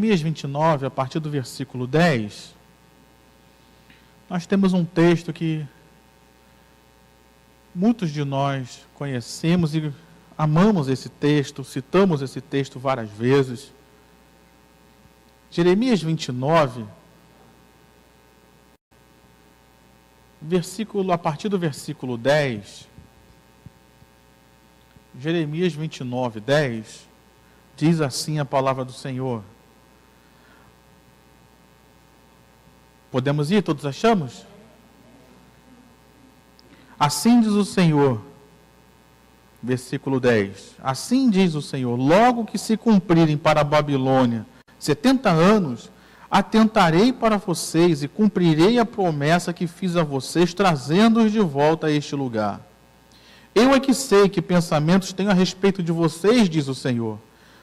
Jeremias 29, a partir do versículo 10, nós temos um texto que muitos de nós conhecemos e amamos esse texto, citamos esse texto várias vezes. Jeremias 29, a partir do versículo 10, Jeremias 29, 10, diz assim a palavra do Senhor. Podemos ir? Todos achamos? Assim diz o Senhor, versículo 10. Assim diz o Senhor: logo que se cumprirem para a Babilônia 70 anos, atentarei para vocês e cumprirei a promessa que fiz a vocês, trazendo-os de volta a este lugar. Eu é que sei que pensamentos tenho a respeito de vocês, diz o Senhor.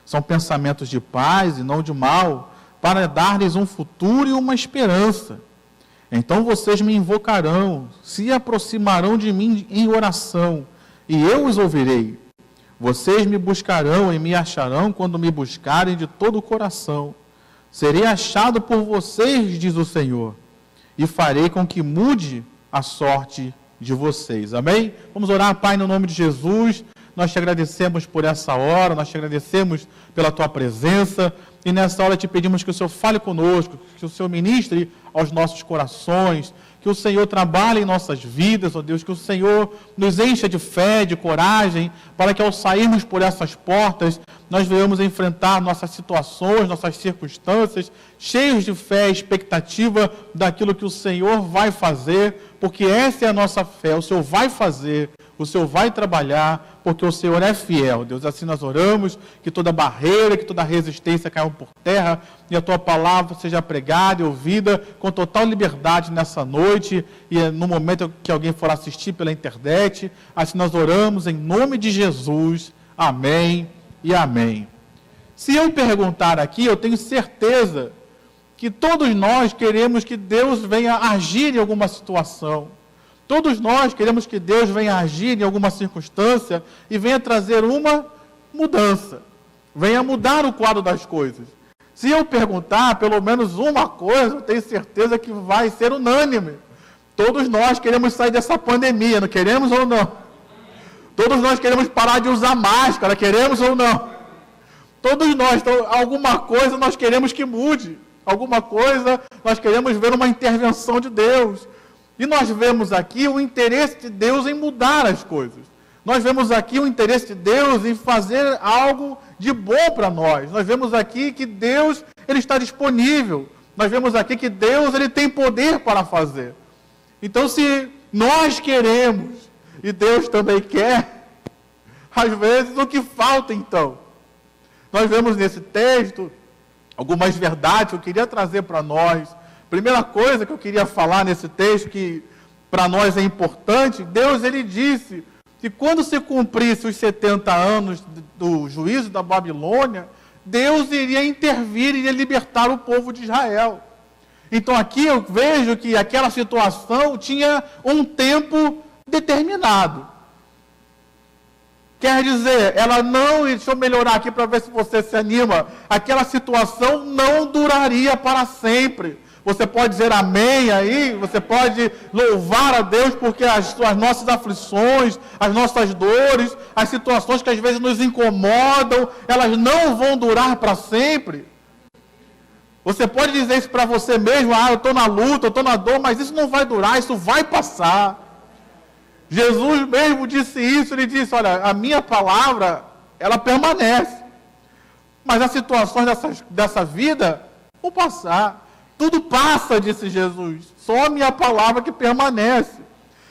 São pensamentos de paz e não de mal, para dar-lhes um futuro e uma esperança. Então vocês me invocarão, se aproximarão de mim em oração, e eu os ouvirei. Vocês me buscarão e me acharão quando me buscarem de todo o coração. Serei achado por vocês, diz o Senhor, e farei com que mude a sorte de vocês. Amém? Vamos orar, Pai, no nome de Jesus. Nós te agradecemos por essa hora, nós te agradecemos pela tua presença, e nessa hora te pedimos que o Senhor fale conosco, que o Senhor ministre aos nossos corações, que o Senhor trabalhe em nossas vidas, ó Deus, que o Senhor nos encha de fé, de coragem, para que ao sairmos por essas portas, nós venhamos enfrentar nossas situações, nossas circunstâncias, cheios de fé e expectativa daquilo que o Senhor vai fazer, porque essa é a nossa fé, o Senhor vai fazer, o Senhor vai trabalhar, porque o Senhor é fiel. Deus, assim nós oramos, que toda barreira, que toda resistência caia por terra, e a Tua palavra seja pregada e ouvida com total liberdade nessa noite, e no momento que alguém for assistir pela internet. Assim nós oramos em nome de Jesus. Amém e amém. Se eu perguntar aqui, eu tenho certeza que todos nós queremos que Deus venha agir em alguma situação. Todos nós queremos que Deus venha agir em alguma circunstância e venha trazer uma mudança, venha mudar o quadro das coisas. Se eu perguntar pelo menos uma coisa, eu tenho certeza que vai ser unânime. Todos nós queremos sair dessa pandemia, não queremos ou não? Todos nós queremos parar de usar máscara, queremos ou não? Todos nós, então, alguma coisa nós queremos que mude, alguma coisa nós queremos ver uma intervenção de Deus. E nós vemos aqui o interesse de Deus em mudar as coisas. Nós vemos aqui o interesse de Deus em fazer algo de bom para nós. Nós vemos aqui que Deus, Ele está disponível. Nós vemos aqui que Deus, Ele tem poder para fazer. Então, se nós queremos, e Deus também quer, às vezes o que falta então? Nós vemos nesse texto algumas verdades que eu queria trazer para nós. Primeira coisa que eu queria falar nesse texto, que para nós é importante, Deus, Ele disse que quando se cumprisse os 70 anos do juízo da Babilônia, Deus iria intervir e iria libertar o povo de Israel. Então aqui eu vejo que aquela situação tinha um tempo determinado. Quer dizer, ela não, deixa eu melhorar aqui para ver se você se anima, aquela situação não duraria para sempre. Você pode dizer amém aí, você pode louvar a Deus, porque as nossas aflições, as nossas dores, as situações que às vezes nos incomodam, elas não vão durar para sempre. Você pode dizer isso para você mesmo, eu estou na luta, eu estou na dor, mas isso não vai durar, isso vai passar. Jesus mesmo disse isso, Ele disse, olha, a minha palavra, ela permanece. Mas as situações dessa vida vão passar. Tudo passa, disse Jesus, só a minha palavra que permanece.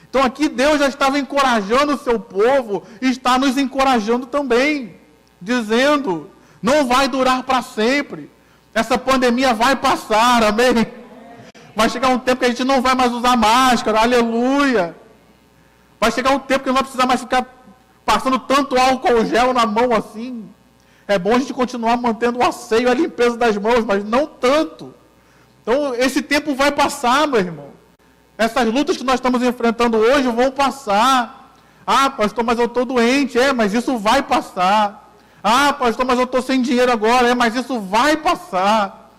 Então aqui Deus já estava encorajando o seu povo e está nos encorajando também, dizendo, não vai durar para sempre, essa pandemia vai passar, amém? Vai chegar um tempo que a gente não vai mais usar máscara, aleluia. Vai chegar um tempo que não vai precisar mais ficar passando tanto álcool gel na mão assim. É bom a gente continuar mantendo o asseio e a limpeza das mãos, mas não tanto. Então, esse tempo vai passar, meu irmão. Essas lutas que nós estamos enfrentando hoje vão passar. Pastor, mas eu estou doente. Mas isso vai passar. Pastor, mas eu estou sem dinheiro agora. Mas isso vai passar.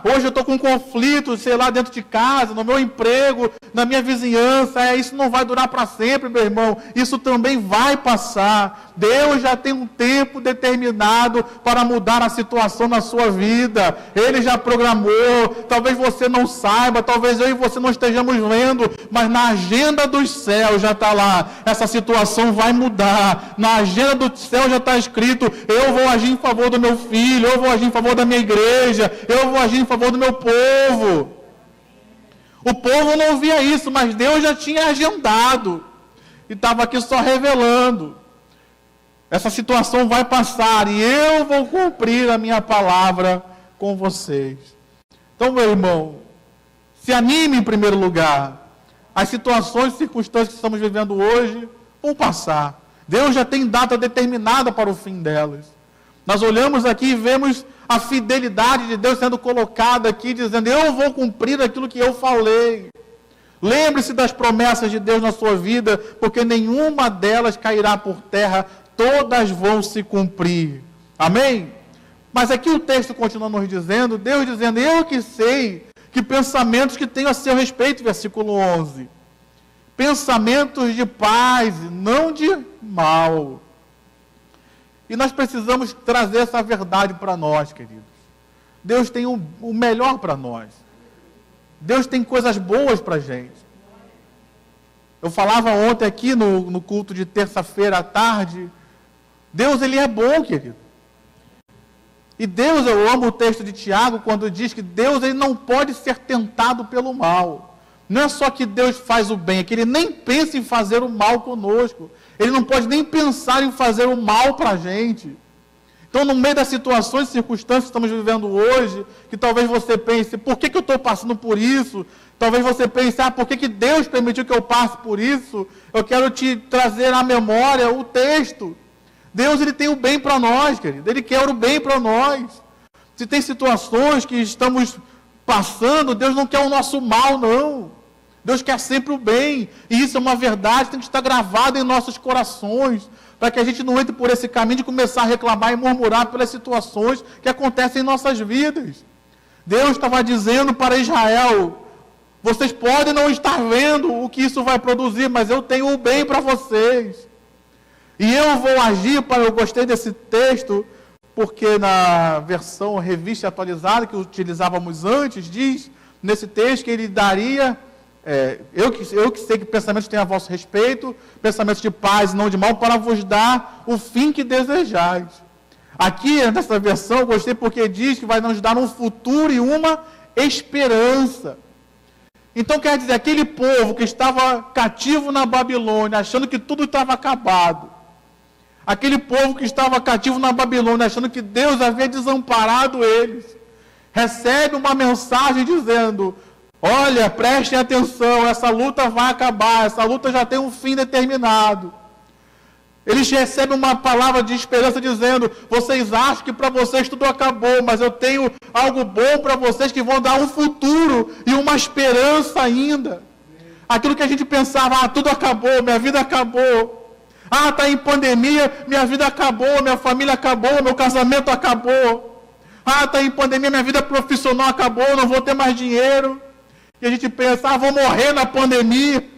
Hoje eu estou com um conflito, sei lá, dentro de casa, no meu emprego, na minha vizinhança. Isso não vai durar para sempre, meu irmão. Isso também vai passar. Deus já tem um tempo determinado para mudar a situação na sua vida. Ele já programou. Talvez você não saiba, talvez eu e você não estejamos vendo, mas na agenda dos céus já está lá. Essa situação vai mudar. Na agenda do céu já está escrito: eu vou agir em favor do meu filho, eu vou agir em favor da minha igreja, eu vou agir em favor do meu povo. O povo não via isso, mas Deus já tinha agendado e estava aqui só revelando. Essa situação vai passar e eu vou cumprir a minha palavra com vocês. Então, meu irmão, se anime em primeiro lugar. As situações e circunstâncias que estamos vivendo hoje vão passar. Deus já tem data determinada para o fim delas. Nós olhamos aqui e vemos a fidelidade de Deus sendo colocada aqui, dizendo: eu vou cumprir aquilo que eu falei. Lembre-se das promessas de Deus na sua vida, porque nenhuma delas cairá por terra, todas vão se cumprir. Amém? Mas aqui o texto continua nos dizendo, Deus dizendo: eu que sei que pensamentos que tenho a seu respeito, versículo 11. Pensamentos de paz, não de mal. E nós precisamos trazer essa verdade para nós, queridos. Deus tem o melhor para nós. Deus tem coisas boas para a gente. Eu falava ontem aqui no culto de terça-feira à tarde, Deus, Ele é bom, querido. E Deus, eu amo o texto de Tiago, quando diz que Deus, Ele não pode ser tentado pelo mal. Não é só que Deus faz o bem, é que Ele nem pensa em fazer o mal conosco. Ele não pode nem pensar em fazer o mal para a gente. Então, no meio das situações e circunstâncias que estamos vivendo hoje, que talvez você pense: por que eu estou passando por isso? Talvez você pense: por que Deus permitiu que eu passe por isso? Eu quero te trazer à memória o texto. Deus, Ele tem o bem para nós, querido. Ele quer o bem para nós. Se tem situações que estamos passando, Deus não quer o nosso mal, não. Deus quer sempre o bem. E isso é uma verdade, tem que estar gravado em nossos corações, para que a gente não entre por esse caminho de começar a reclamar e murmurar pelas situações que acontecem em nossas vidas. Deus estava dizendo para Israel: vocês podem não estar vendo o que isso vai produzir, mas eu tenho o bem para vocês. E eu vou agir eu gostei desse texto, porque na versão revista atualizada que utilizávamos antes, diz nesse texto que Ele daria... eu que sei que pensamentos têm a vosso respeito, pensamentos de paz e não de mal, para vos dar o fim que desejais. Aqui, nessa versão, eu gostei porque diz que vai nos dar um futuro e uma esperança. Então, quer dizer, aquele povo que estava cativo na Babilônia, achando que tudo estava acabado, aquele povo que estava cativo na Babilônia, achando que Deus havia desamparado eles, recebe uma mensagem dizendo: olha, prestem atenção, essa luta vai acabar, essa luta já tem um fim determinado. Eles recebem uma palavra de esperança dizendo: vocês acham que para vocês tudo acabou, mas eu tenho algo bom para vocês que vão dar um futuro e uma esperança ainda. Aquilo que a gente pensava: tudo acabou, minha vida acabou. Está em pandemia, minha vida acabou, minha família acabou, meu casamento acabou. Está em pandemia, minha vida profissional acabou, não vou ter mais dinheiro. E a gente pensa: vou morrer na pandemia.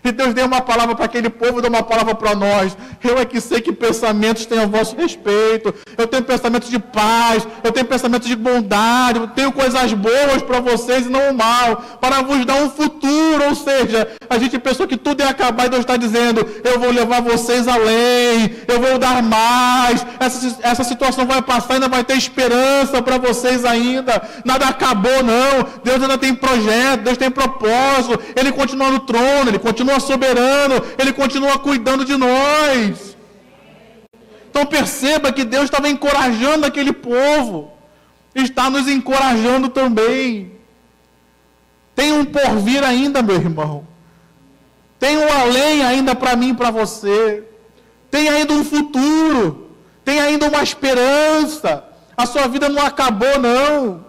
E Deus deu uma palavra para aquele povo, deu uma palavra para nós. Eu é que sei que pensamentos têm a vosso respeito. Eu tenho pensamentos de paz, eu tenho pensamentos de bondade, eu tenho coisas boas para vocês e não o mal, para vos dar um futuro. Ou seja, a gente pensou que tudo ia acabar e Deus está dizendo: eu vou levar vocês além, eu vou dar mais. Essa situação vai passar, ainda vai ter esperança para vocês ainda. Nada acabou, não. Deus ainda tem projeto, Deus tem propósito. Ele continua no trono, Ele continua soberano, Ele continua cuidando de nós. Então perceba que Deus estava encorajando aquele povo, está nos encorajando também. Tem um porvir ainda, meu irmão. Tem um além ainda para mim e para você. Tem ainda um futuro. Tem ainda uma esperança. A sua vida não acabou, não.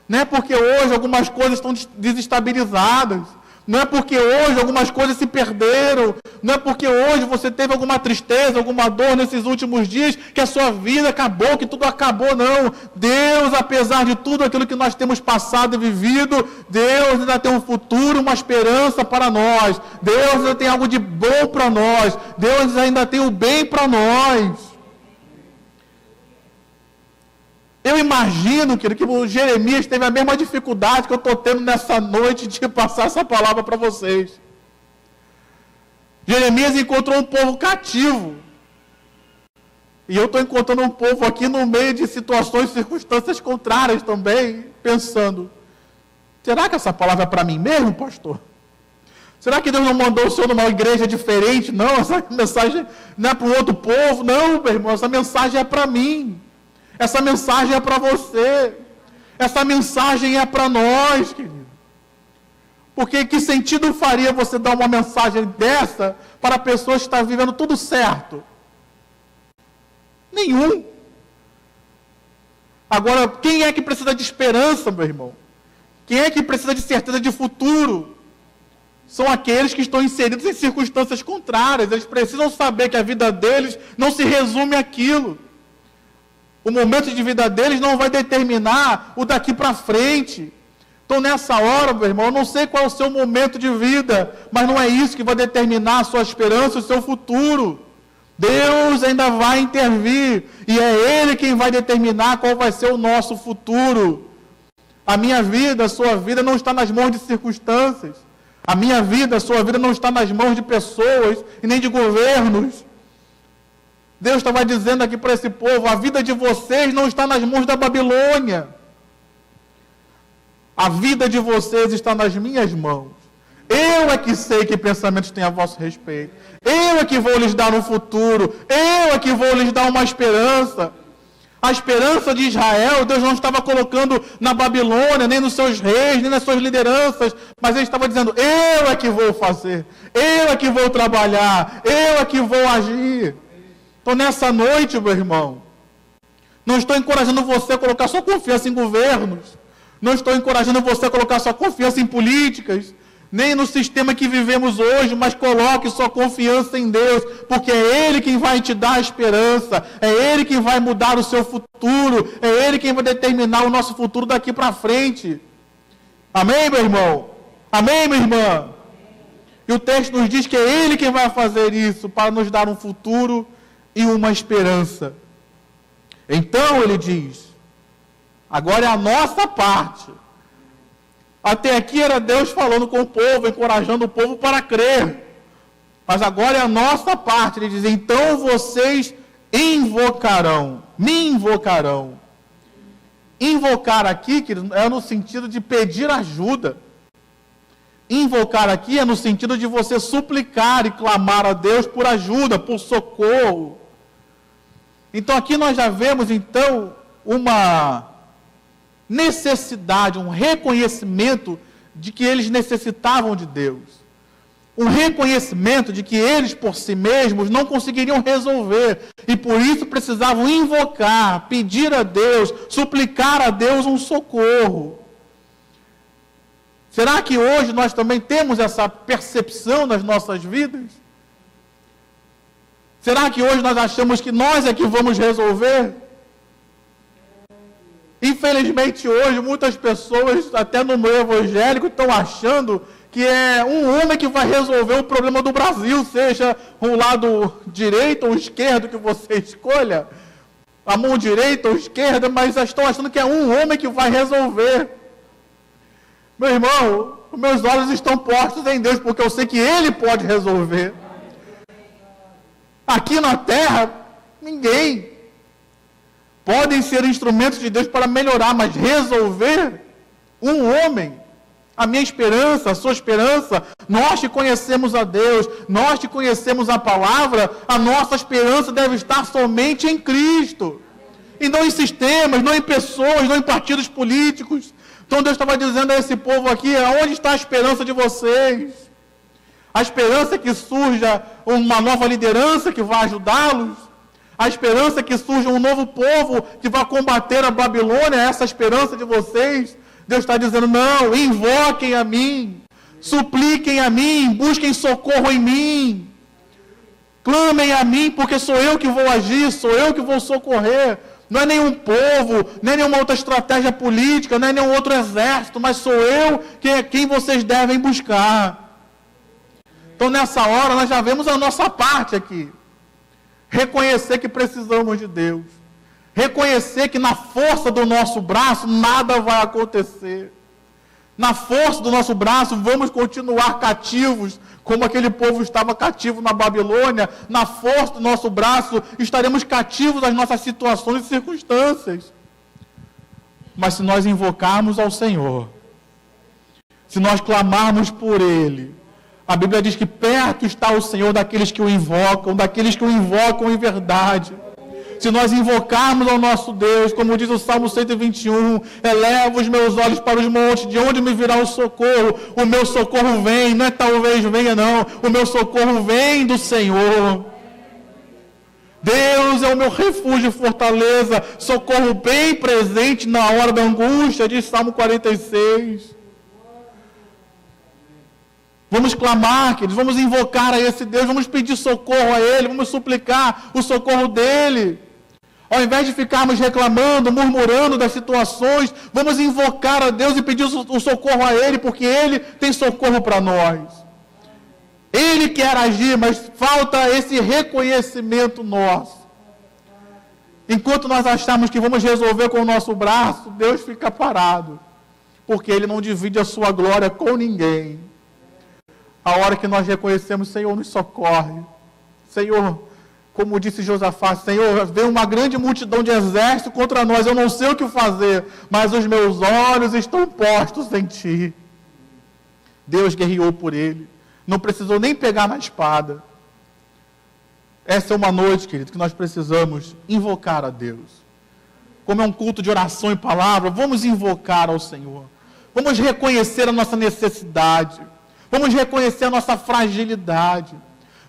Não é porque hoje algumas coisas estão desestabilizadas. Não é porque hoje algumas coisas se perderam. Não é porque hoje você teve alguma tristeza, alguma dor nesses últimos dias, que a sua vida acabou, que tudo acabou, não. Deus, apesar de tudo aquilo que nós temos passado e vivido, Deus ainda tem um futuro, uma esperança para nós. Deus ainda tem algo de bom para nós. Deus ainda tem o bem para nós. Eu imagino, querido, que o Jeremias teve a mesma dificuldade que eu estou tendo nessa noite de passar essa palavra para vocês. Jeremias encontrou um povo cativo. E eu estou encontrando um povo aqui no meio de situações e circunstâncias contrárias também, pensando, será que essa palavra é para mim mesmo, pastor? Será que Deus não mandou o senhor numa igreja diferente? Não, essa mensagem não é para o outro povo. Não, meu irmão, essa mensagem é para mim. Essa mensagem é para você. Essa mensagem é para nós, querido. Porque que sentido faria você dar uma mensagem dessa para pessoas que estão vivendo tudo certo? Nenhum. Agora, quem é que precisa de esperança, meu irmão? Quem é que precisa de certeza de futuro? São aqueles que estão inseridos em circunstâncias contrárias. Eles precisam saber que a vida deles não se resume àquilo. O momento de vida deles não vai determinar o daqui para frente. Então, nessa hora, meu irmão, eu não sei qual é o seu momento de vida, mas não é isso que vai determinar a sua esperança, o seu futuro. Deus ainda vai intervir, e é Ele quem vai determinar qual vai ser o nosso futuro. A minha vida, a sua vida não está nas mãos de circunstâncias. A minha vida, a sua vida não está nas mãos de pessoas e nem de governos. Deus estava dizendo aqui para esse povo, a vida de vocês não está nas mãos da Babilônia. A vida de vocês está nas minhas mãos. Eu é que sei que pensamentos têm a vosso respeito. Eu é que vou lhes dar um futuro. Eu é que vou lhes dar uma esperança. A esperança de Israel, Deus não estava colocando na Babilônia, nem nos seus reis, nem nas suas lideranças, mas Ele estava dizendo, eu é que vou fazer. Eu é que vou trabalhar. Eu é que vou agir. Então, nessa noite, meu irmão, não estou encorajando você a colocar sua confiança em governos, não estou encorajando você a colocar sua confiança em políticas, nem no sistema que vivemos hoje, mas coloque sua confiança em Deus, porque é Ele quem vai te dar a esperança, é Ele quem vai mudar o seu futuro, é Ele quem vai determinar o nosso futuro daqui para frente. Amém, meu irmão? Amém, minha irmã? E o texto nos diz que é Ele quem vai fazer isso, para nos dar um futuro e uma esperança. Então ele diz, agora é a nossa parte. Até aqui era Deus falando com o povo, encorajando o povo para crer. Mas agora é a nossa parte. Ele diz, então vocês invocarão, me invocarão. Invocar aqui, querido, é no sentido de pedir ajuda. Invocar aqui é no sentido de você suplicar e clamar a Deus por ajuda, por socorro. Então aqui nós já vemos então uma necessidade, um reconhecimento de que eles necessitavam de Deus. Um reconhecimento de que eles por si mesmos não conseguiriam resolver e por isso precisavam invocar, pedir a Deus, suplicar a Deus um socorro. Será que hoje nós também temos essa percepção nas nossas vidas? Será que hoje nós achamos que nós é que vamos resolver? Infelizmente hoje muitas pessoas, até no meio evangélico, estão achando que é um homem que vai resolver o problema do Brasil, seja um lado direito ou esquerdo que você escolha, a mão direita ou esquerda, mas estão achando que é um homem que vai resolver. Meu irmão, os meus olhos estão postos em Deus, porque eu sei que Ele pode resolver. Aqui na terra, ninguém. Podem ser instrumentos de Deus para melhorar, mas resolver um homem. A minha esperança, a sua esperança, nós que conhecemos a Deus, nós que conhecemos a palavra, a nossa esperança deve estar somente em Cristo. E não em sistemas, não em pessoas, não em partidos políticos. Então Deus estava dizendo a esse povo aqui, onde está a esperança de vocês? A esperança que surja uma nova liderança que vai ajudá-los. A esperança que surja um novo povo que vai combater a Babilônia. Essa esperança de vocês. Deus está dizendo, não, invoquem a mim. Supliquem a mim, busquem socorro em mim. Clamem a mim, porque sou eu que vou agir, sou eu que vou socorrer. Não é nenhum povo, nem nenhuma outra estratégia política, não é nenhum outro exército, mas sou eu quem vocês devem buscar. Então, nessa hora, nós já vemos a nossa parte aqui. Reconhecer que precisamos de Deus. Reconhecer que na força do nosso braço nada vai acontecer. Na força do nosso braço vamos continuar cativos, como aquele povo estava cativo na Babilônia. Na força do nosso braço estaremos cativos das nossas situações e circunstâncias. Mas se nós invocarmos ao Senhor, se nós clamarmos por Ele, a Bíblia diz que perto está o Senhor daqueles que o invocam em verdade. Se nós invocarmos ao nosso Deus, como diz o Salmo 121, elevo os meus olhos para os montes, de onde me virá o socorro? O meu socorro vem, não é talvez venha não, o meu socorro vem do Senhor. Deus é o meu refúgio e fortaleza, socorro bem presente na hora da angústia, diz Salmo 46. Vamos clamar, queridos, vamos invocar a esse Deus, vamos pedir socorro a Ele, vamos suplicar o socorro dEle. Ao invés de ficarmos reclamando, murmurando das situações, vamos invocar a Deus e pedir o socorro a Ele, porque Ele tem socorro para nós. Ele quer agir, mas falta esse reconhecimento nosso. Enquanto nós achamos que vamos resolver com o nosso braço, Deus fica parado, porque Ele não divide a sua glória com ninguém. A hora que nós reconhecemos, Senhor, nos socorre. Senhor, como disse Josafá, Senhor, veio uma grande multidão de exército contra nós, eu não sei o que fazer, mas os meus olhos estão postos em Ti. Deus guerreou por ele, não precisou nem pegar na espada. Essa é uma noite, querido, que nós precisamos invocar a Deus. Como é um culto de oração e palavra, vamos invocar ao Senhor. Vamos reconhecer a nossa necessidade. Vamos reconhecer a nossa fragilidade.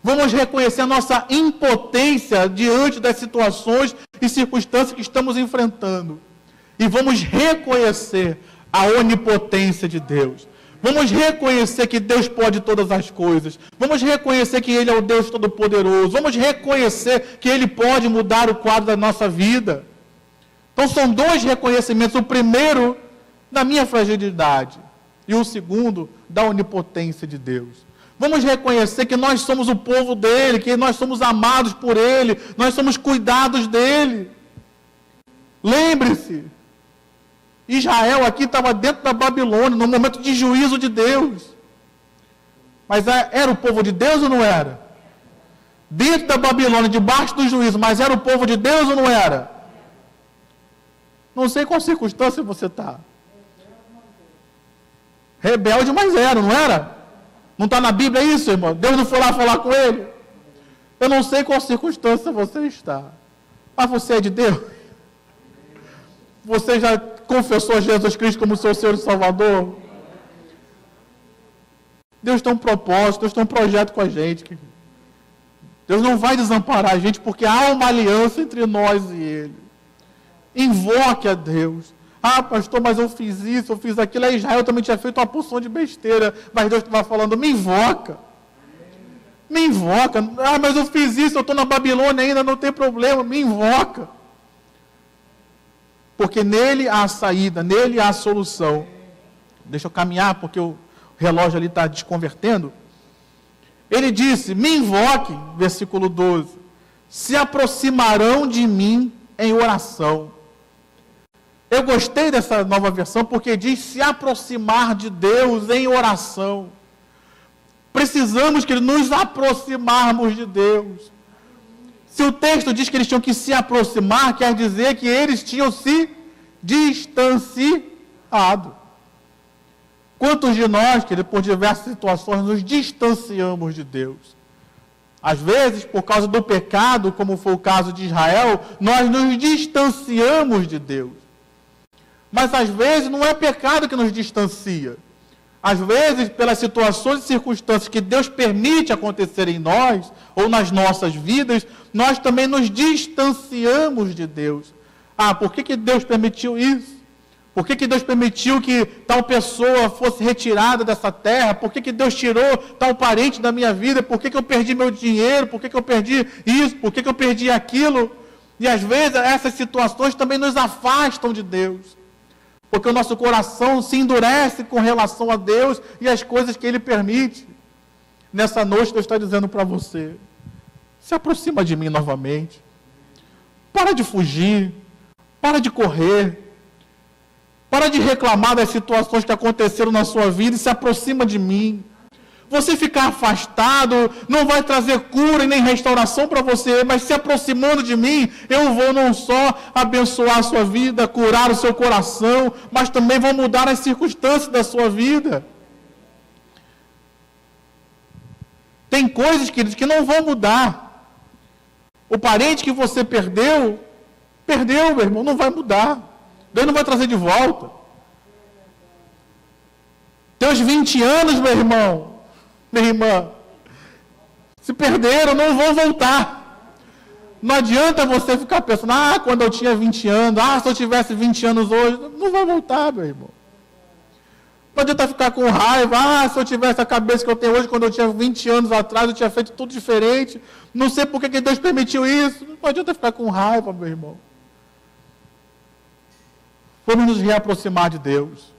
Vamos reconhecer a nossa impotência diante das situações e circunstâncias que estamos enfrentando. E vamos reconhecer a onipotência de Deus. Vamos reconhecer que Deus pode todas as coisas. Vamos reconhecer que Ele é o Deus Todo-Poderoso. Vamos reconhecer que Ele pode mudar o quadro da nossa vida. Então são dois reconhecimentos. O primeiro, da minha fragilidade. E o segundo, da onipotência de Deus. Vamos reconhecer que nós somos o povo dEle, que nós somos amados por Ele, nós somos cuidados dEle. Lembre-se, Israel aqui estava dentro da Babilônia, no momento de juízo de Deus. Mas era o povo de Deus ou não era? Dentro da Babilônia, debaixo do juízo, mas era o povo de Deus ou não era? Não sei qual circunstância você está. Rebelde, mas era, não era? Não está na Bíblia isso, irmão? Deus não foi lá falar com ele? Eu não sei qual circunstância você está. Mas você é de Deus? Você já confessou a Jesus Cristo como seu Senhor e Salvador? Deus tem um propósito, Deus tem um projeto com a gente. Deus não vai desamparar a gente, porque há uma aliança entre nós e Ele. Invoque a Deus. Ah, pastor, mas eu fiz isso, eu fiz aquilo. Aí Israel também tinha feito uma porção de besteira. Mas Deus estava falando, me invoca. Me invoca. Ah, mas eu fiz isso, eu estou na Babilônia ainda, não tem problema. Me invoca. Porque nele há a saída, nele há a solução. Deixa eu caminhar, porque o relógio ali está desconvertendo. Ele disse, me invoque, versículo 12. Se aproximarão de mim em oração. Eu gostei dessa nova versão porque diz se aproximar de Deus em oração. Precisamos que nos aproximarmos de Deus. Se o texto diz que eles tinham que se aproximar, quer dizer que eles tinham se distanciado. Quantos de nós, querido, por diversas situações, nos distanciamos de Deus? Às vezes, por causa do pecado, como foi o caso de Israel, nós nos distanciamos de Deus. Mas às vezes não é pecado que nos distancia. Às vezes, pelas situações e circunstâncias que Deus permite acontecer em nós, ou nas nossas vidas, nós também nos distanciamos de Deus. Ah, por que Deus permitiu isso? Por que Deus permitiu que tal pessoa fosse retirada dessa terra? Por que Deus tirou tal parente da minha vida? Por que eu perdi meu dinheiro? Por que eu perdi isso? Por que eu perdi aquilo? E às vezes essas situações também nos afastam de Deus. Porque o nosso coração se endurece com relação a Deus e as coisas que Ele permite. Nessa noite Deus está dizendo para você, se aproxima de mim novamente. Para de fugir. Para de correr. Para de reclamar das situações que aconteceram na sua vida e se aproxima de mim. Você ficar afastado não vai trazer cura e nem restauração para você, mas se aproximando de mim, eu vou não só abençoar a sua vida, curar o seu coração, mas também vou mudar as circunstâncias da sua vida. Tem coisas, queridos, que não vão mudar. O parente que você perdeu, meu irmão, não vai mudar. Deus não vai trazer de volta. Teus 20 anos, meu irmão, minha irmã, se perderam, não vão voltar. Não adianta você ficar pensando, quando eu tinha 20 anos, se eu tivesse 20 anos hoje, não vai voltar, meu irmão. Não adianta ficar com raiva, se eu tivesse a cabeça que eu tenho hoje, quando eu tinha 20 anos atrás, eu tinha feito tudo diferente, não sei por que Deus permitiu isso. Não adianta ficar com raiva, meu irmão. Vamos nos reaproximar de Deus,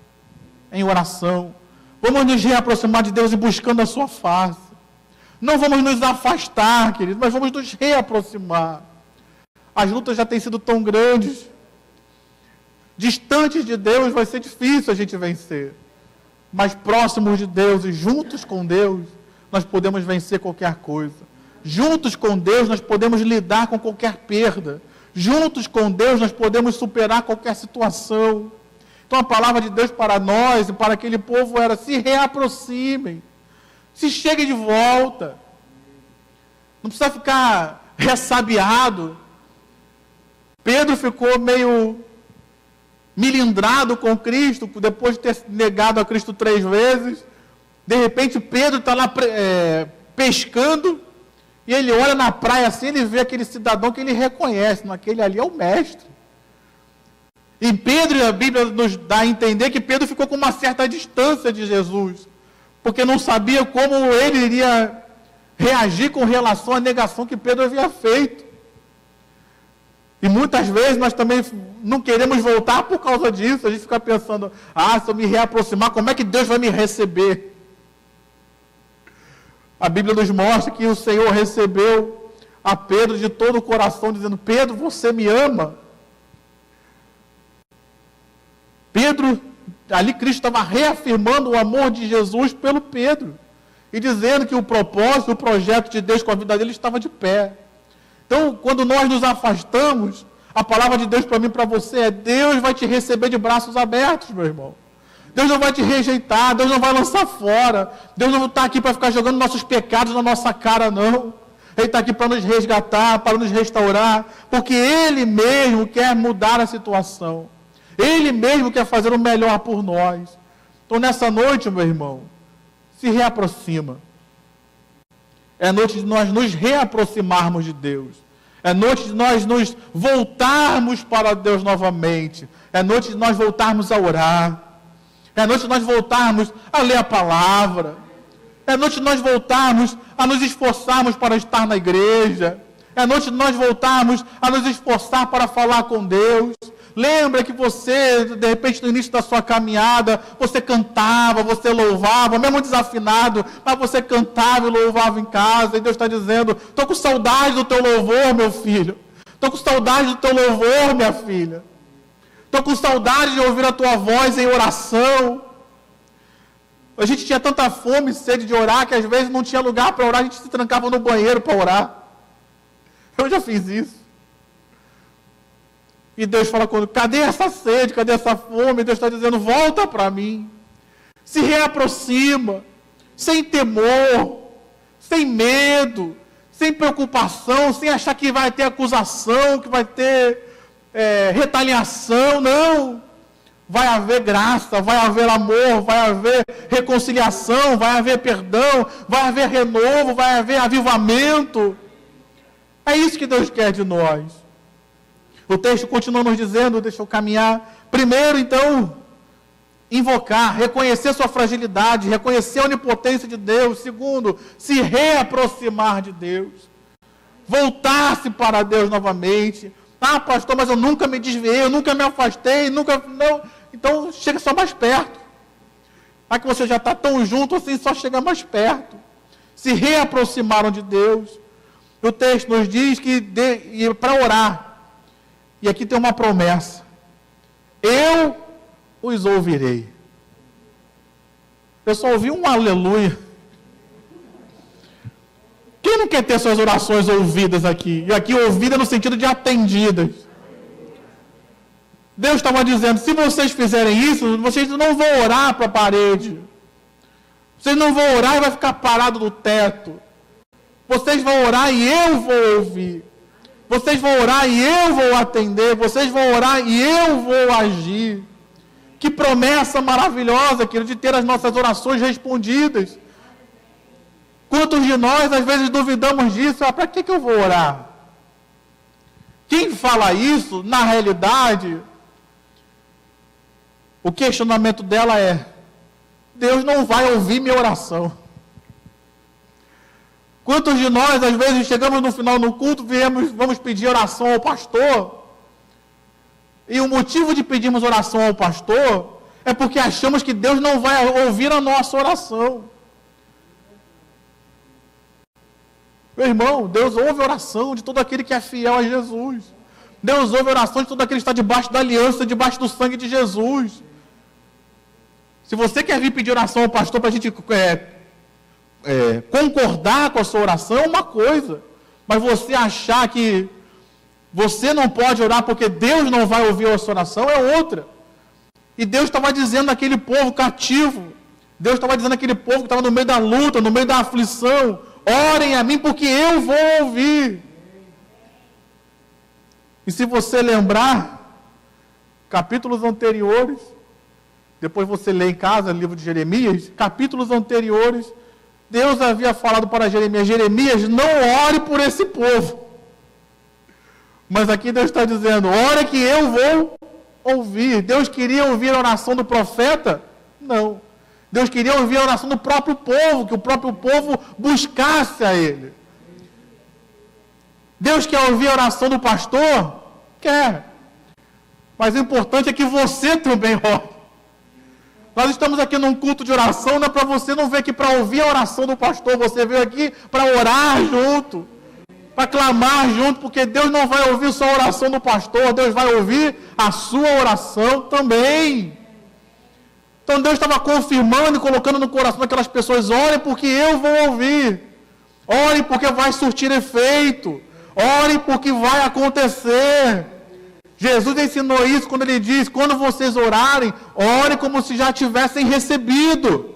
em oração. Vamos nos reaproximar de Deus e buscando a sua face. Não vamos nos afastar, queridos, mas vamos nos reaproximar. As lutas já têm sido tão grandes. Distantes de Deus vai ser difícil a gente vencer. Mas próximos de Deus e juntos com Deus, nós podemos vencer qualquer coisa. Juntos com Deus, nós podemos lidar com qualquer perda. Juntos com Deus, nós podemos superar qualquer situação. Então, a palavra de Deus para nós e para aquele povo era: se reaproximem, se cheguem de volta. Não precisa ficar ressabiado. Pedro ficou meio milindrado com Cristo, depois de ter negado a Cristo 3 vezes. De repente, Pedro está lá pescando, e ele olha na praia assim, ele vê aquele cidadão que ele reconhece, aquele ali é o mestre. E Pedro, a Bíblia nos dá a entender que Pedro ficou com uma certa distância de Jesus, porque não sabia como ele iria reagir com relação à negação que Pedro havia feito. E muitas vezes nós também não queremos voltar por causa disso. A gente fica pensando, se eu me reaproximar, como é que Deus vai me receber? A Bíblia nos mostra que o Senhor recebeu a Pedro de todo o coração, dizendo: Pedro, você me ama? Pedro, ali Cristo estava reafirmando o amor de Jesus pelo Pedro, e dizendo que o propósito, o projeto de Deus com a vida dele estava de pé. Então, quando nós nos afastamos, a palavra de Deus para mim e para você é: Deus vai te receber de braços abertos, meu irmão. Deus não vai te rejeitar, Deus não vai lançar fora. Deus não está aqui para ficar jogando nossos pecados na nossa cara, não. Ele está aqui para nos resgatar, para nos restaurar, porque Ele mesmo quer mudar a situação. Ele mesmo quer fazer o melhor por nós. Então, nessa noite, meu irmão, se reaproxima. É noite de nós nos reaproximarmos de Deus. É noite de nós nos voltarmos para Deus novamente. É noite de nós voltarmos a orar. É noite de nós voltarmos a ler a palavra. É noite de nós voltarmos a nos esforçarmos para estar na igreja. É noite de nós voltarmos a nos esforçar para falar com Deus. Lembra que você, de repente, no início da sua caminhada, você cantava, você louvava, mesmo desafinado, mas você cantava e louvava em casa, e Deus está dizendo: estou com saudade do teu louvor, meu filho. Estou com saudade do teu louvor, minha filha. Estou com saudade de ouvir a tua voz em oração. A gente tinha tanta fome e sede de orar, que às vezes não tinha lugar para orar, a gente se trancava no banheiro para orar. Eu já fiz isso. E Deus fala comigo: cadê essa sede, cadê essa fome? Deus está dizendo: volta para mim. Se reaproxima, sem temor, sem medo, sem preocupação, sem achar que vai ter acusação, que vai ter retaliação. Não. Vai haver graça, vai haver amor, vai haver reconciliação, vai haver perdão, vai haver renovo, vai haver avivamento. É isso que Deus quer de nós. O texto continua nos dizendo, deixa eu caminhar Primeiro, então, invocar, reconhecer sua fragilidade, reconhecer a onipotência de Deus. Segundo, se reaproximar de Deus. Voltar-se para Deus novamente. Ah, pastor, mas eu nunca me desviei, eu nunca me afastei, nunca... Não. Então, chega só mais perto. Ah, que você já está tão junto assim, só chega mais perto. Se reaproximaram de Deus. O texto nos diz que para orar, e aqui tem uma promessa, eu os ouvirei. Eu só ouvi um aleluia. Quem não quer ter suas orações ouvidas aqui? E aqui ouvida no sentido de atendidas. Deus estava dizendo, se vocês fizerem isso, vocês não vão orar para a parede. Vocês não vão orar e vai ficar parado no teto. Vocês vão orar e eu vou ouvir. Vocês vão orar e eu vou atender. Vocês vão orar e eu vou agir. Que promessa maravilhosa, querido, de ter as nossas orações respondidas. Quantos de nós, às vezes, duvidamos disso? Ah, para que eu vou orar? Quem fala isso, na realidade, o questionamento dela é, Deus não vai ouvir minha oração. Quantos de nós, às vezes, chegamos no final do culto, vamos pedir oração ao pastor, e o motivo de pedirmos oração ao pastor é porque achamos que Deus não vai ouvir a nossa oração. Meu irmão, Deus ouve a oração de todo aquele que é fiel a Jesus. Deus ouve a oração de todo aquele que está debaixo da aliança, debaixo do sangue de Jesus. Se você quer vir pedir oração ao pastor para a gente concordar com a sua oração, é uma coisa. Mas você achar que você não pode orar porque Deus não vai ouvir a sua oração, é outra. E Deus estava dizendo àquele povo cativo, Deus estava dizendo àquele povo que estava no meio da luta, no meio da aflição, orem a mim porque eu vou ouvir. E se você lembrar, capítulos anteriores, depois você lê em casa, no livro de Jeremias, capítulos anteriores, Deus havia falado para Jeremias, Jeremias, não ore por esse povo. Mas aqui Deus está dizendo, ore que eu vou ouvir. Deus queria ouvir a oração do profeta? Não. Deus queria ouvir a oração do próprio povo, que o próprio povo buscasse a Ele. Deus quer ouvir a oração do pastor? Quer. Mas o importante é que você também ore. Nós estamos aqui num culto de oração, não é para você não vir aqui para ouvir a oração do pastor, você veio aqui para orar junto, para clamar junto, porque Deus não vai ouvir só a oração do pastor, Deus vai ouvir a sua oração também. Então Deus estava confirmando e colocando no coração daquelas pessoas, orem porque eu vou ouvir, orem porque vai surtir efeito, orem porque vai acontecer. Jesus ensinou isso quando ele diz, quando vocês orarem, orem como se já tivessem recebido.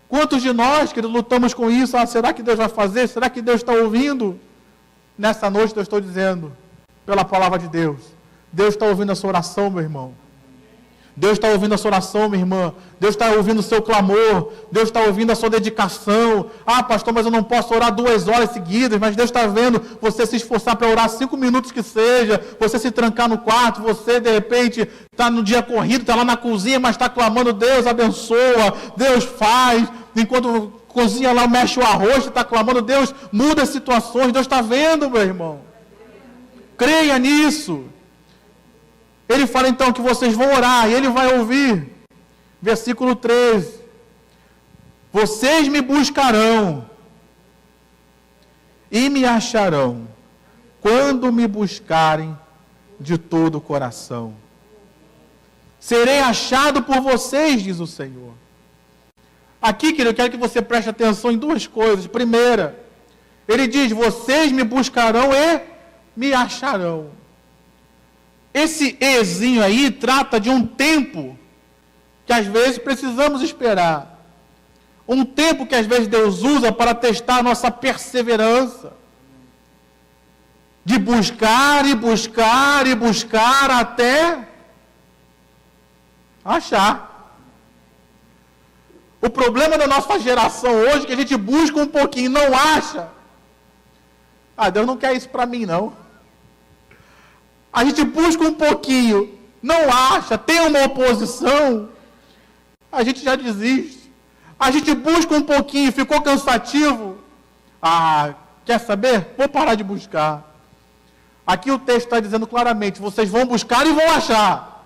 Quantos de nós, que lutamos com isso? Ah, será que Deus vai fazer? Será que Deus está ouvindo? Nessa noite eu estou dizendo, pela palavra de Deus, Deus está ouvindo a sua oração, meu irmão. Deus está ouvindo a sua oração, minha irmã. Deus está ouvindo o seu clamor. Deus está ouvindo a sua dedicação. Ah, pastor, mas eu não posso orar 2 horas seguidas. Mas Deus está vendo você se esforçar para orar 5 minutos que seja. Você se trancar no quarto. Você, de repente, está no dia corrido, está lá na cozinha, mas está clamando, Deus abençoa, Deus faz. Enquanto cozinha lá, mexe o arroz, está clamando, Deus muda as situações. Deus está vendo, meu irmão. Creia nisso. Ele fala então que vocês vão orar e Ele vai ouvir. Versículo 13. Vocês me buscarão e me acharão quando me buscarem de todo o coração. Serei achado por vocês, diz o Senhor. Aqui, querido, eu quero que você preste atenção em 2 coisas. Primeira, Ele diz, vocês me buscarão e me acharão. Esse ezinho aí trata de um tempo que às vezes precisamos esperar. Um tempo que às vezes Deus usa para testar a nossa perseverança. De buscar e buscar e buscar até achar. O problema da nossa geração hoje é que a gente busca um pouquinho e não acha. Ah, Deus não quer isso para mim não. a gente busca um pouquinho, não acha, tem uma oposição, a gente já desiste. A gente busca um pouquinho, ficou cansativo. Quer saber? Vou parar de buscar. Aqui o texto está dizendo claramente, vocês vão buscar e vão achar.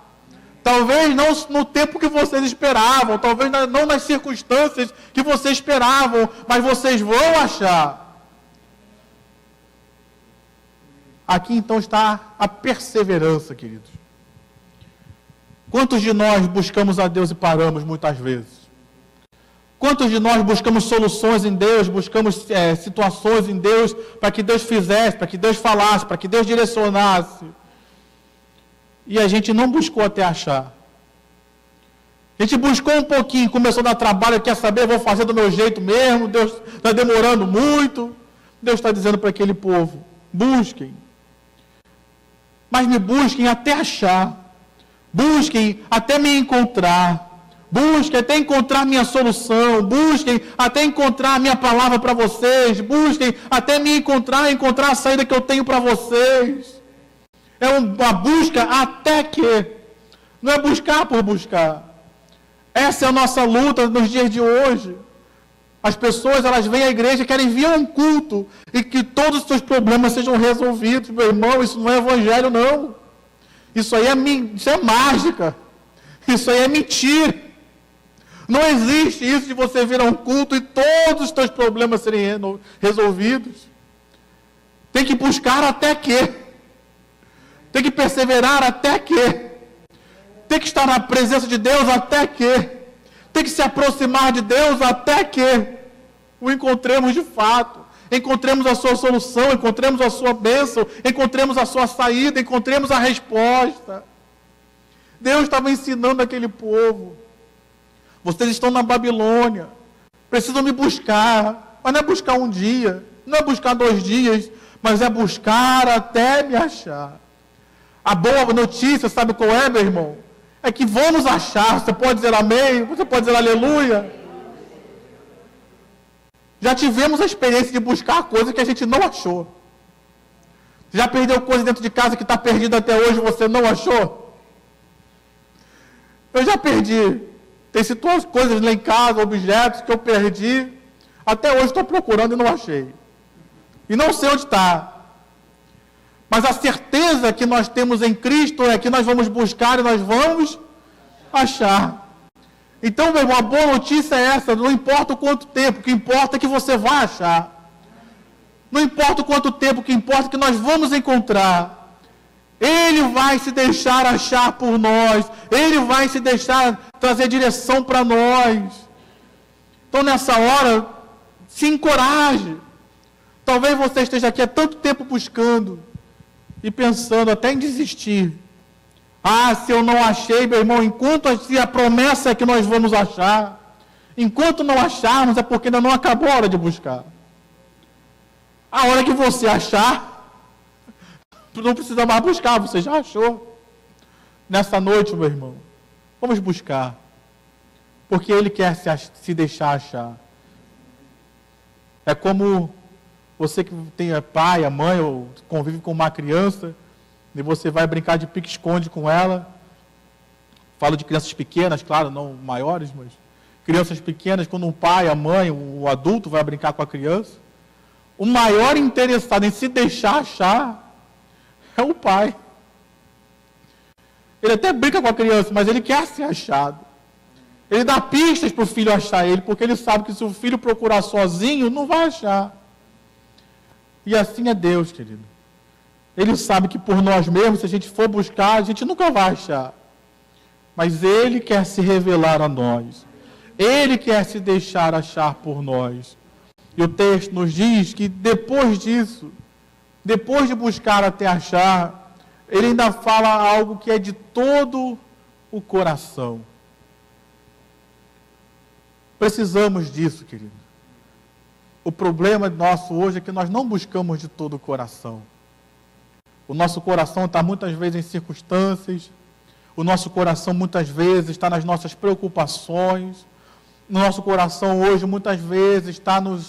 Talvez não no tempo que vocês esperavam, talvez não nas circunstâncias que vocês esperavam, mas vocês vão achar. Aqui então está a perseverança, queridos. Quantos de nós buscamos a Deus e paramos muitas vezes? Quantos de nós buscamos soluções em Deus, buscamos situações em Deus, para que Deus fizesse, para que Deus falasse, para que Deus direcionasse? E a gente não buscou até achar. A gente buscou um pouquinho, começou a dar trabalho, quer saber, vou fazer do meu jeito mesmo, Deus está demorando muito. Deus está dizendo para aquele povo, busquem. Mas me busquem até achar. Busquem até me encontrar. Busquem até encontrar minha solução. Busquem até encontrar a minha palavra para vocês. Busquem até me encontrar a saída que eu tenho para vocês. É uma busca até que. Não é buscar por buscar. Essa é a nossa luta nos dias de hoje. As pessoas, elas vêm à igreja e querem vir a um culto e que todos os seus problemas sejam resolvidos. Meu irmão, isso não é evangelho, não. Isso aí isso é mágica. Isso aí é mentira. Não existe isso de você vir a um culto e todos os seus problemas serem resolvidos. Tem que buscar até que. Tem que perseverar até que. Tem que estar na presença de Deus até que. Tem que se aproximar de Deus até que o encontremos de fato. Encontremos a sua solução, encontremos a sua bênção, encontremos a sua saída, encontremos a resposta. Deus estava ensinando aquele povo. Vocês estão na Babilônia, precisam me buscar, mas não é buscar um dia, não é buscar 2 dias, mas é buscar até me achar. A boa notícia, sabe qual é, meu irmão? É que vamos achar. Você pode dizer amém, você pode dizer aleluia. Já tivemos a experiência de buscar coisa que a gente não achou. Já perdeu coisa dentro de casa que está perdida até hoje e você não achou? Eu já perdi. Tem coisas lá em casa, objetos que eu perdi. Até hoje estou procurando e não achei. E não sei onde está. Mas a certeza que nós temos em Cristo é que nós vamos buscar e nós vamos achar. Então, meu irmão, a boa notícia é essa. Não importa o quanto tempo, o que importa é que você vai achar. Não importa o quanto tempo, o que importa é que nós vamos encontrar. Ele vai se deixar achar por nós. Ele vai se deixar trazer direção para nós. Então, nessa hora, se encoraje. Talvez você esteja aqui há tanto tempo buscando e pensando até em desistir. Se eu não achei, meu irmão, enquanto a promessa é que nós vamos achar, enquanto não acharmos é porque ainda não acabou a hora de buscar. A hora que você achar, não precisa mais buscar, você já achou. Nessa noite, meu irmão, vamos buscar, porque Ele quer se deixar achar. É como você que tem pai, a mãe, ou convive com uma criança, e você vai brincar de pique-esconde com ela. Falo de crianças pequenas, claro, não maiores, mas crianças pequenas, quando um pai, a mãe, o adulto vai brincar com a criança, o maior interessado em se deixar achar é o pai. Ele até brinca com a criança, mas ele quer ser achado. Ele dá pistas para o filho achar ele, porque ele sabe que se o filho procurar sozinho, não vai achar. E assim é Deus, querido. Ele sabe que por nós mesmos, se a gente for buscar, a gente nunca vai achar. Mas Ele quer se revelar a nós. Ele quer se deixar achar por nós. E o texto nos diz que depois disso, depois de buscar até achar, ele ainda fala algo que é de todo o coração. Precisamos disso, querido. O problema nosso hoje é que nós não buscamos de todo o coração. O nosso coração está muitas vezes em circunstâncias, o nosso coração muitas vezes está nas nossas preocupações, o nosso coração hoje muitas vezes está no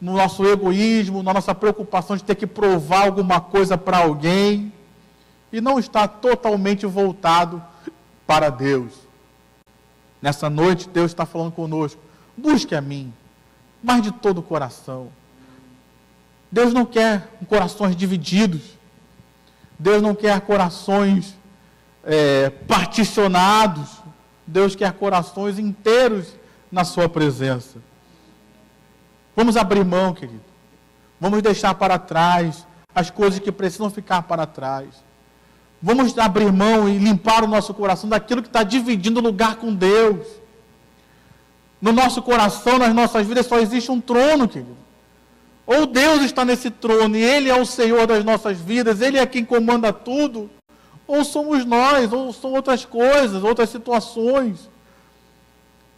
nosso egoísmo, na nossa preocupação de ter que provar alguma coisa para alguém. e não está totalmente voltado para Deus. Nessa noite, Deus está falando conosco: busque a mim, mas de todo o coração. Deus não quer corações divididos. Deus não quer corações particionados. Deus quer corações inteiros na sua presença. Vamos abrir mão, querido. Vamos deixar para trás as coisas que precisam ficar para trás. Vamos abrir mão e limpar o nosso coração daquilo que está dividindo o lugar com Deus. No nosso coração, nas nossas vidas, só existe um trono, querido. Ou Deus está nesse trono e Ele é o Senhor das nossas vidas, Ele é quem comanda tudo, ou somos nós, ou são outras coisas, outras situações.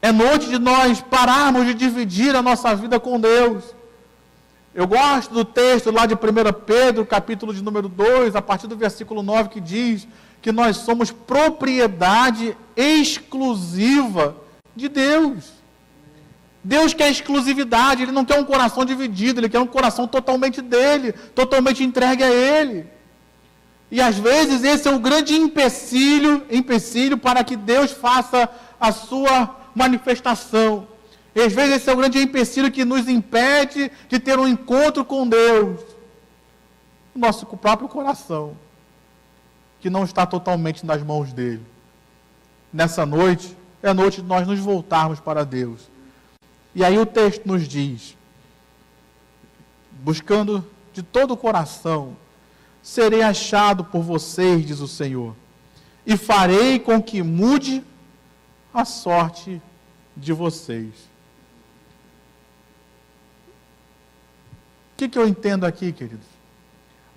É noite de nós pararmos de dividir a nossa vida com Deus. Eu gosto do texto lá de 1 Pedro, capítulo de número 2, a partir do versículo 9, que diz que nós somos propriedade exclusiva de Deus. Deus quer exclusividade, Ele não quer um coração dividido, Ele quer um coração totalmente dEle, totalmente entregue a Ele. E às vezes esse é o grande empecilho para que Deus faça a sua manifestação. E às vezes esse é o grande empecilho que nos impede de ter um encontro com Deus. O nosso próprio coração, que não está totalmente nas mãos dEle. Nessa noite, é a noite de nós nos voltarmos para Deus. E aí o texto nos diz: buscando de todo o coração, serei achado por vocês, diz o Senhor, e farei com que mude a sorte de vocês. O que eu entendo aqui, queridos?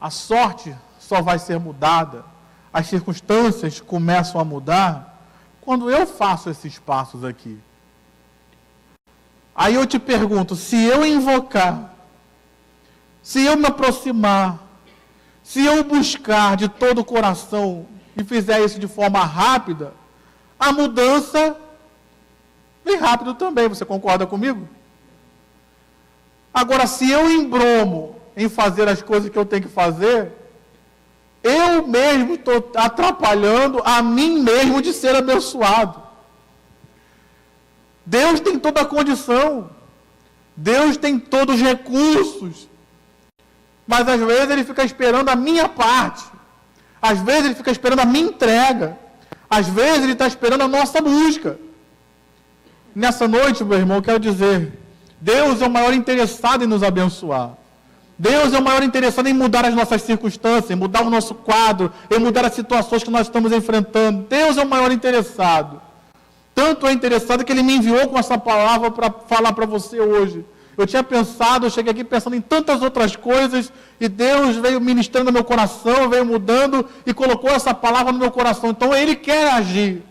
A sorte só vai ser mudada, as circunstâncias começam a mudar, quando eu faço esses passos aqui. Aí eu te pergunto, se eu invocar, se eu me aproximar, se eu buscar de todo o coração e fizer isso de forma rápida, a mudança vem rápido também, você concorda comigo? Agora, se eu embromo em fazer as coisas que eu tenho que fazer, eu mesmo estou atrapalhando a mim mesmo de ser abençoado. Deus tem toda a condição, Deus tem todos os recursos, mas às vezes Ele fica esperando a minha parte, às vezes Ele fica esperando a minha entrega, às vezes Ele está esperando a nossa busca. Nessa noite, meu irmão, eu quero dizer, Deus é o maior interessado em nos abençoar. Deus é o maior interessado em mudar as nossas circunstâncias, em mudar o nosso quadro, em mudar as situações que nós estamos enfrentando. Deus é o maior interessado. Tanto é interessado que Ele me enviou com essa palavra para falar para você hoje. Eu tinha pensado, eu cheguei aqui pensando em tantas outras coisas, e Deus veio ministrando no meu coração, veio mudando e colocou essa palavra no meu coração. Então Ele quer agir,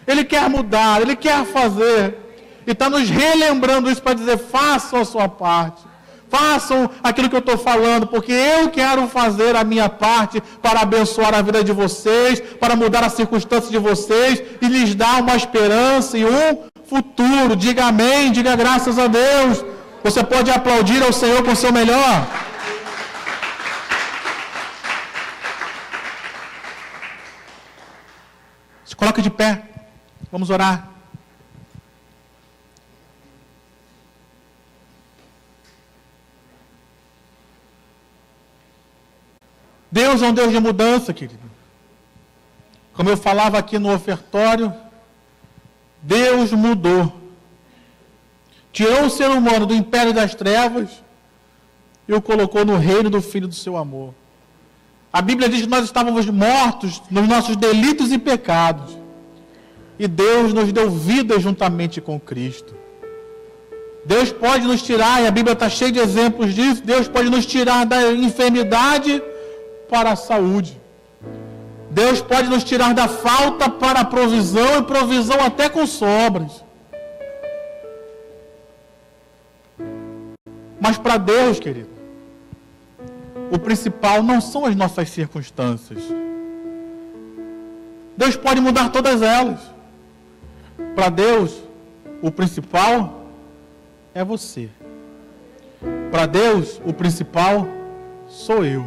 Ele quer mudar, Ele quer fazer, e está nos relembrando isso para dizer: façam a sua parte, façam aquilo que eu estou falando, porque eu quero fazer a minha parte para abençoar a vida de vocês, para mudar as circunstâncias de vocês e lhes dar uma esperança e um futuro. Diga amém, diga graças a Deus. Você pode aplaudir ao Senhor com o seu melhor. Se coloque de pé, vamos orar. Deus é um Deus de mudança, querido. Como eu falava aqui no ofertório, Deus mudou. Tirou o ser humano do império das trevas e o colocou no reino do Filho do seu amor. A Bíblia diz que nós estávamos mortos nos nossos delitos e pecados. E Deus nos deu vida juntamente com Cristo. Deus pode nos tirar, e a Bíblia está cheia de exemplos disso, Deus pode nos tirar da enfermidade para a saúde. Deus pode nos tirar da falta para a provisão, e provisão até com sobras. Mas para Deus, querido, o principal não são as nossas circunstâncias. Deus pode mudar todas elas. Para Deus, o principal é você. Para Deus, o principal sou eu.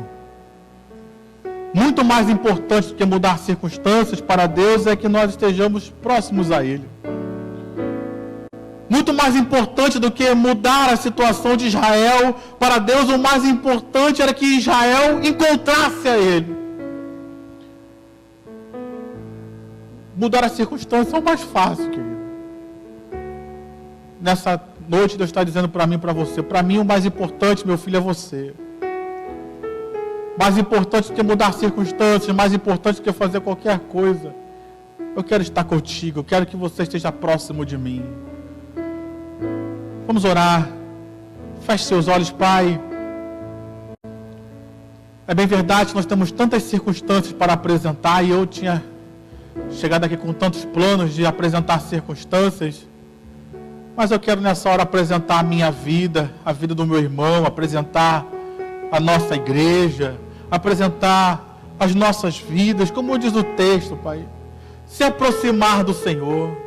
Muito mais importante do que mudar circunstâncias para Deus é que nós estejamos próximos a Ele. Muito mais importante do que mudar a situação de Israel para Deus, o mais importante era que Israel encontrasse a Ele. Mudar a circunstância é o mais fácil, querido. Nessa noite Deus está dizendo para mim e para você: para mim o mais importante, meu filho, é você. Mais importante do que mudar circunstâncias, mais importante do que fazer qualquer coisa. Eu quero estar contigo, eu quero que você esteja próximo de mim. Vamos orar. Feche seus olhos, Pai. É bem verdade que nós temos tantas circunstâncias para apresentar, e eu tinha chegado aqui com tantos planos de apresentar circunstâncias, mas eu quero nessa hora apresentar a minha vida, a vida do meu irmão, apresentar a nossa igreja, apresentar as nossas vidas, como diz o texto, Pai. Se aproximar do Senhor,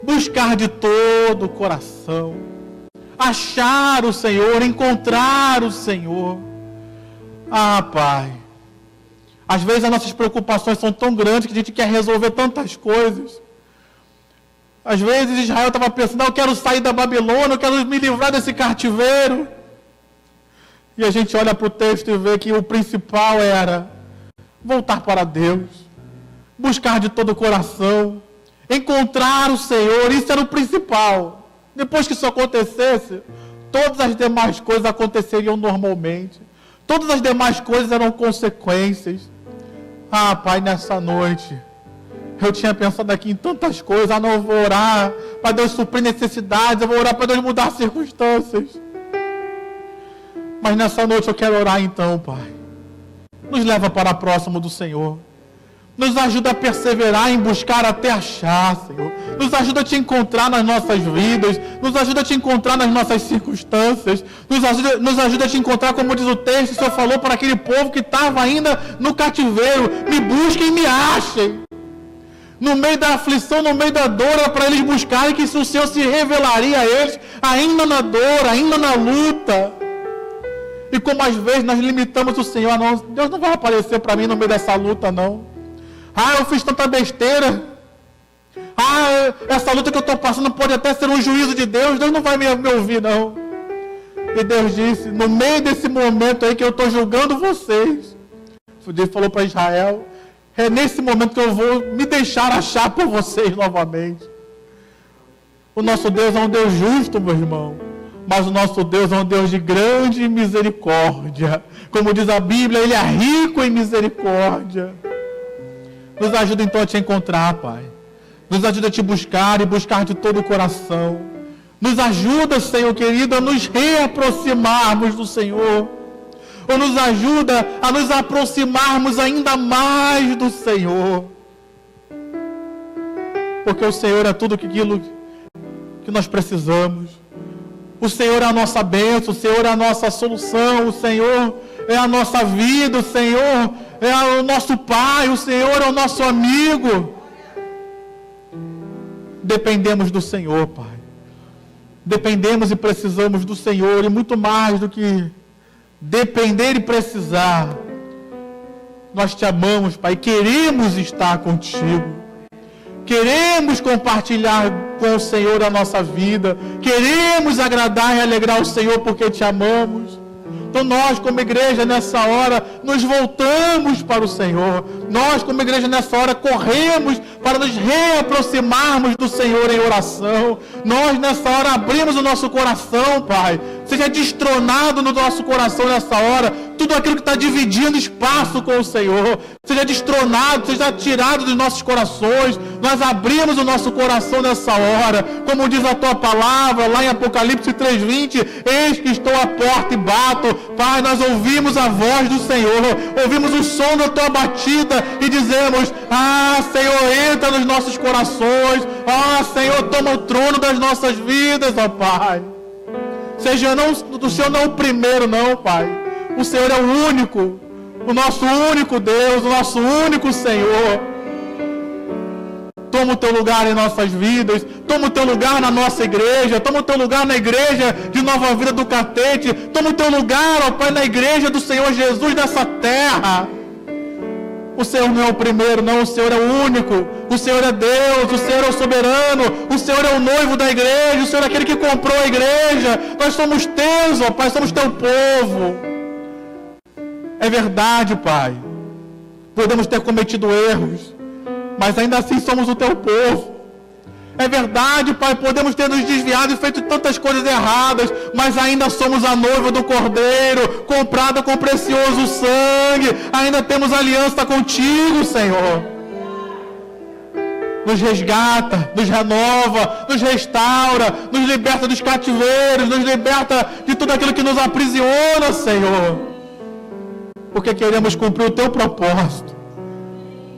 buscar de todo o coração, achar o Senhor, encontrar o Senhor. Ah, Pai, às vezes as nossas preocupações são tão grandes que a gente quer resolver tantas coisas. Às vezes Israel estava pensando: eu quero sair da Babilônia, eu quero me livrar desse cativeiro. E a gente olha para o texto e vê que o principal era voltar para Deus, buscar de todo o coração, encontrar o Senhor. Isso era o principal. Depois que isso acontecesse, todas as demais coisas aconteceriam normalmente. Todas as demais coisas eram consequências. Ah, Pai, nessa noite eu tinha pensado aqui em tantas coisas. Não, eu vou orar para Deus suprir necessidades, eu vou orar para Deus mudar circunstâncias. Mas nessa noite eu quero orar então, Pai. Nos leva para próximo do Senhor. Nos ajuda a perseverar em buscar até achar, Senhor. Nos ajuda a Te encontrar nas nossas vidas. Nos ajuda a Te encontrar nas nossas circunstâncias. Nos ajuda a Te encontrar, como diz o texto, o Senhor falou para aquele povo que estava ainda no cativeiro: me busquem e me achem. No meio da aflição, no meio da dor, era para eles buscarem que o Senhor se revelaria a eles, ainda na dor, ainda na luta. E como às vezes nós limitamos o Senhor: não, Deus não vai aparecer para mim no meio dessa luta, não. Ah, eu fiz tanta besteira. Ah, essa luta que eu estou passando pode até ser um juízo de Deus. Deus não vai me ouvir, não. E Deus disse: no meio desse momento aí que eu estou julgando vocês, Deus falou para Israel: é nesse momento que eu vou me deixar achar por vocês novamente. O nosso Deus é um Deus justo, meu irmão. Mas o nosso Deus é um Deus de grande misericórdia. Como diz a Bíblia, Ele é rico em misericórdia. Nos ajuda então a Te encontrar, Pai. Nos ajuda a Te buscar e buscar de todo o coração. Nos ajuda, Senhor querido, a nos reaproximarmos do Senhor. Ou nos ajuda a nos aproximarmos ainda mais do Senhor. Porque o Senhor é tudo aquilo que nós precisamos. O Senhor é a nossa bênção, o Senhor é a nossa solução, o Senhor é a nossa vida, o Senhor é o nosso Pai, o Senhor é o nosso amigo. Dependemos do Senhor, Pai. Dependemos e precisamos do Senhor, e muito mais do que depender e precisar, nós Te amamos, Pai, queremos estar contigo. Queremos compartilhar com o Senhor a nossa vida. Queremos agradar e alegrar o Senhor porque Te amamos. Então nós, como igreja, nessa hora, nos voltamos para o Senhor. Nós, como igreja, nessa hora, corremos para nos reaproximarmos do Senhor em oração. Nós, nessa hora, abrimos o nosso coração, Pai. Seja destronado no nosso coração nessa hora tudo aquilo que está dividindo espaço com o Senhor. Seja destronado, seja tirado dos nossos corações. Nós abrimos o nosso coração nessa hora. Como diz a Tua palavra, lá em Apocalipse 3:20, eis que estou à porta e bato. Pai, nós ouvimos a voz do Senhor, ouvimos o som da Tua batida e dizemos: ah, Senhor, entra nos nossos corações. Ah, Senhor, toma o trono das nossas vidas, ó Pai. Seja o Senhor não o primeiro, não, Pai. O Senhor é o único, o nosso único Deus, o nosso único Senhor. Toma o Teu lugar em nossas vidas, toma o Teu lugar na nossa igreja, toma o Teu lugar na igreja de Nova Vida do Catete, toma o Teu lugar, ó Pai, na igreja do Senhor Jesus nessa terra. O Senhor não é o primeiro, não, o Senhor é o único. O Senhor é Deus, o Senhor é o soberano, o Senhor é o noivo da igreja, o Senhor é aquele que comprou a igreja. Nós somos teus, ó Pai, somos teu povo. É verdade, Pai. Podemos ter cometido erros, mas ainda assim somos o teu povo. É verdade, Pai, podemos ter nos desviado e feito tantas coisas erradas, mas ainda somos a noiva do Cordeiro, comprada com precioso sangue. Ainda temos aliança contigo, Senhor. Nos resgata, nos renova, nos restaura, nos liberta dos cativeiros, nos liberta de tudo aquilo que nos aprisiona, Senhor. Porque queremos cumprir o teu propósito.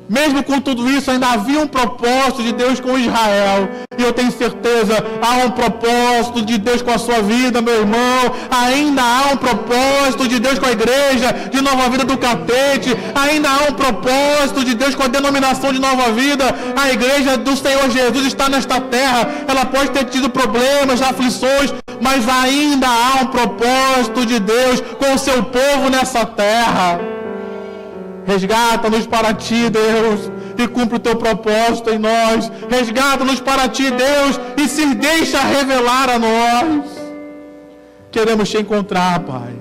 Mesmo com tudo isso, ainda havia um propósito de Deus com Israel. E eu tenho certeza, há um propósito de Deus com a sua vida, meu irmão. Ainda há um propósito de Deus com a igreja de Nova Vida do Catete. Ainda há um propósito de Deus com a denominação de Nova Vida. A igreja do Senhor Jesus está nesta terra. Ela pode ter tido problemas, aflições, mas ainda há um propósito de Deus com o seu povo nessa terra. Resgata-nos para ti, Deus, e cumpre o teu propósito em nós. Resgata-nos para ti, Deus, e se deixa revelar a nós. Queremos te encontrar, Pai.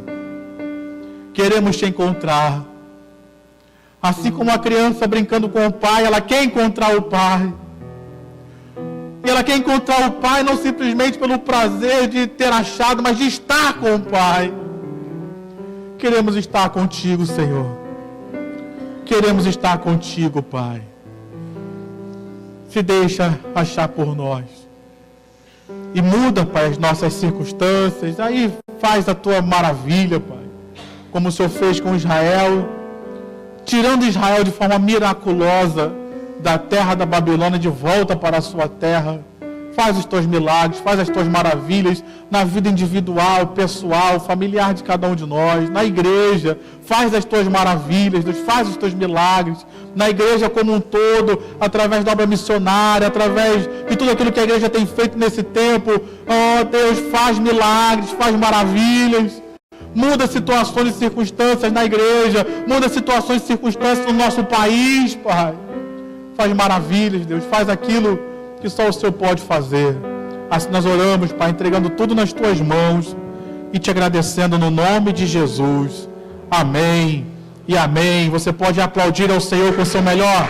Queremos te encontrar. Assim como a criança brincando com o pai, ela quer encontrar o pai. E ela quer encontrar o pai não simplesmente pelo prazer de ter achado, mas de estar com o pai. Queremos estar contigo, Senhor. Queremos estar contigo, Pai. Se deixa achar por nós. E muda, Pai, as nossas circunstâncias. Aí faz a tua maravilha, Pai. Como o Senhor fez com Israel. Tirando Israel de forma miraculosa da terra da Babilônia de volta para a sua terra. Faz os teus milagres, faz as tuas maravilhas na vida individual, pessoal, familiar de cada um de nós, na igreja. Faz as tuas maravilhas, Deus, faz os teus milagres na igreja como um todo, através da obra missionária, através de tudo aquilo que a igreja tem feito nesse tempo. Oh, Deus, faz milagres, faz maravilhas. Muda situações e circunstâncias na igreja, muda situações e circunstâncias no nosso país, Pai. Faz maravilhas, Deus, faz aquilo que só o Senhor pode fazer. Assim nós oramos, Pai, entregando tudo nas tuas mãos e te agradecendo no nome de Jesus. Amém e amém. Você pode aplaudir ao Senhor com o seu melhor.